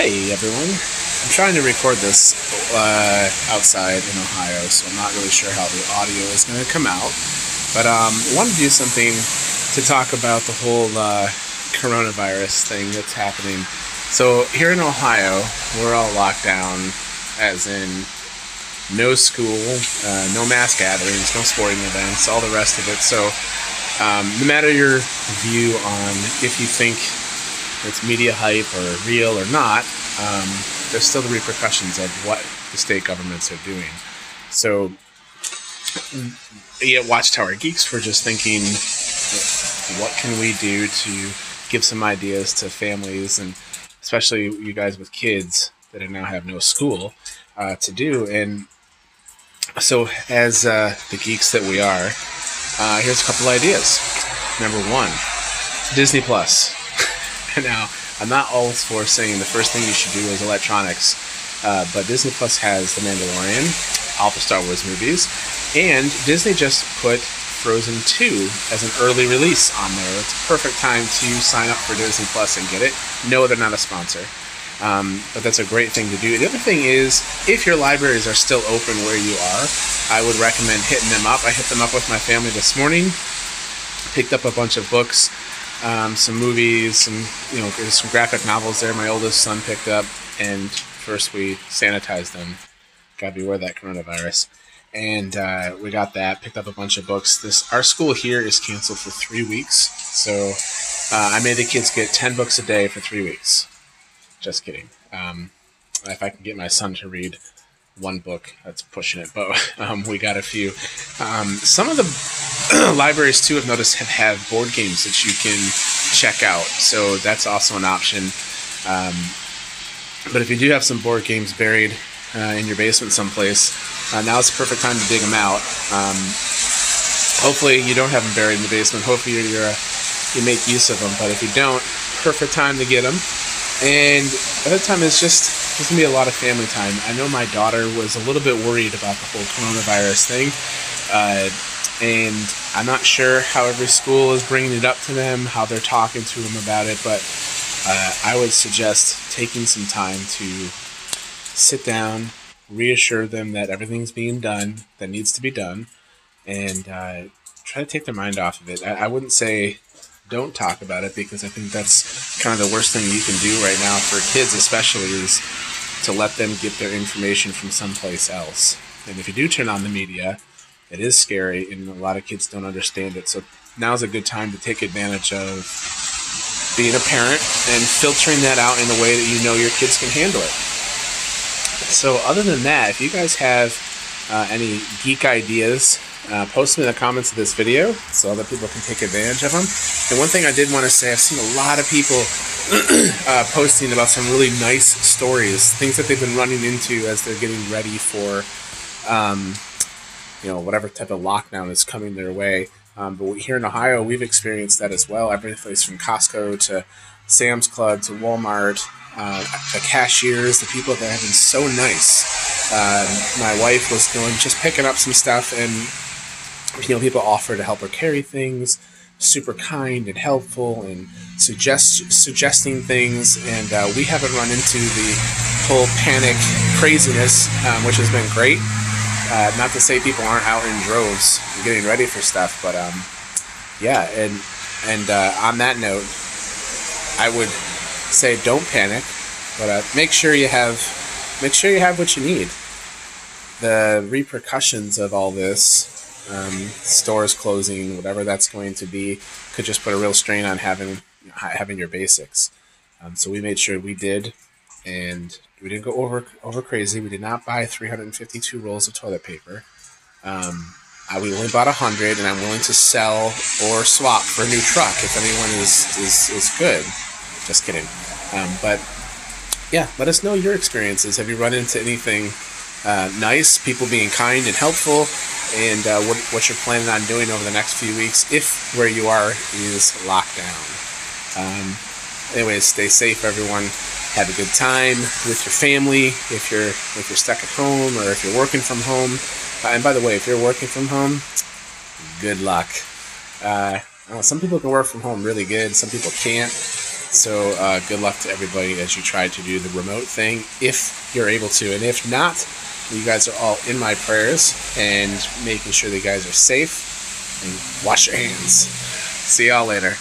Hey everyone, I'm trying to record this outside in Ohio, so I'm not really sure how the audio is going to come out. But I wanted to do something to talk about the whole coronavirus thing that's happening. So here in Ohio, we're all locked down, as in no school, no mass gatherings, no sporting events, all the rest of it. So no matter your view on if you think it's media hype or real or not, there's still the repercussions of what the state governments are doing. So, at Watchtower Geeks, we're just thinking, what can we do to give some ideas to families, and especially you guys with kids that now have no school to do. And so, as the geeks that we are, here's a couple ideas. Number one, Disney Plus. Now, I'm not all for saying the first thing you should do is electronics, but Disney Plus has The Mandalorian, all the Star Wars movies, and Disney just put Frozen 2 as an early release on there. It's a perfect time to sign up for Disney Plus and get it. No, they're not a sponsor, but that's a great thing to do. The other thing is, if your libraries are still open where you are, I would recommend hitting them up. I hit them up with my family this morning, picked up a bunch of books, some movies, there's some graphic novels there my oldest son picked up, and first we sanitized them. Gotta beware that coronavirus. And we got that, picked up a bunch of books. Our school here is canceled for 3 weeks, so I made the kids get 10 books a day for 3 weeks. Just kidding. If I can get my son to read one book, that's pushing it, but we got a few. Some of the libraries too, I've noticed, have board games that you can check out, so that's also an option. But if you do have some board games buried in your basement someplace, now is the perfect time to dig them out. Hopefully you don't have them buried in the basement. Hopefully you make use of them, but if you don't, perfect time to get them. And the other time is just going to be a lot of family time. I know my daughter was a little bit worried about the whole coronavirus thing, and I'm not sure how every school is bringing it up to them, how they're talking to them about it, but I would suggest taking some time to sit down, reassure them that everything's being done that needs to be done, and try to take their mind off of it. I wouldn't say don't talk about it, because I think that's kind of the worst thing you can do right now for kids especially, is to let them get their information from someplace else. And if you do turn on the media, it is scary, and a lot of kids don't understand it. So now's a good time to take advantage of being a parent and filtering that out in a way that you know your kids can handle it. So other than that, if you guys have any geek ideas, post them in the comments of this video so other people can take advantage of them. And one thing I did want to say, I've seen a lot of people posting about some really nice stories, things that they've been running into as they're getting ready for whatever type of lockdown is coming their way. But here in Ohio, we've experienced that as well. Every place from Costco to Sam's Club to Walmart, the cashiers, the people that have been so nice. My wife was just picking up some stuff, and people offer to help her carry things, super kind and helpful, and suggesting things. And we haven't run into the whole panic craziness, which has been great. Not to say people aren't out in droves getting ready for stuff, but yeah. And on that note, I would say don't panic, but make sure you have what you need. The repercussions of all this, stores closing, whatever that's going to be, could just put a real strain on having your basics. So we made sure we did, and we didn't go over crazy. We did not buy 352 rolls of toilet paper. We only bought 100, and I'm willing to sell or swap for a new truck if anyone is good. Just kidding. But yeah, let us know your experiences. Have you run into anything nice, people being kind and helpful, and what you're planning on doing over the next few weeks if where you are is locked down. Anyways, stay safe, everyone. Have a good time with your family if you're stuck at home, or if you're working from home. And by the way, if you're working from home, good luck. Some people can work from home really good. Some people can't. So good luck to everybody as you try to do the remote thing, if you're able to. And if not, you guys are all in my prayers and making sure that you guys are safe and wash your hands. See y'all later.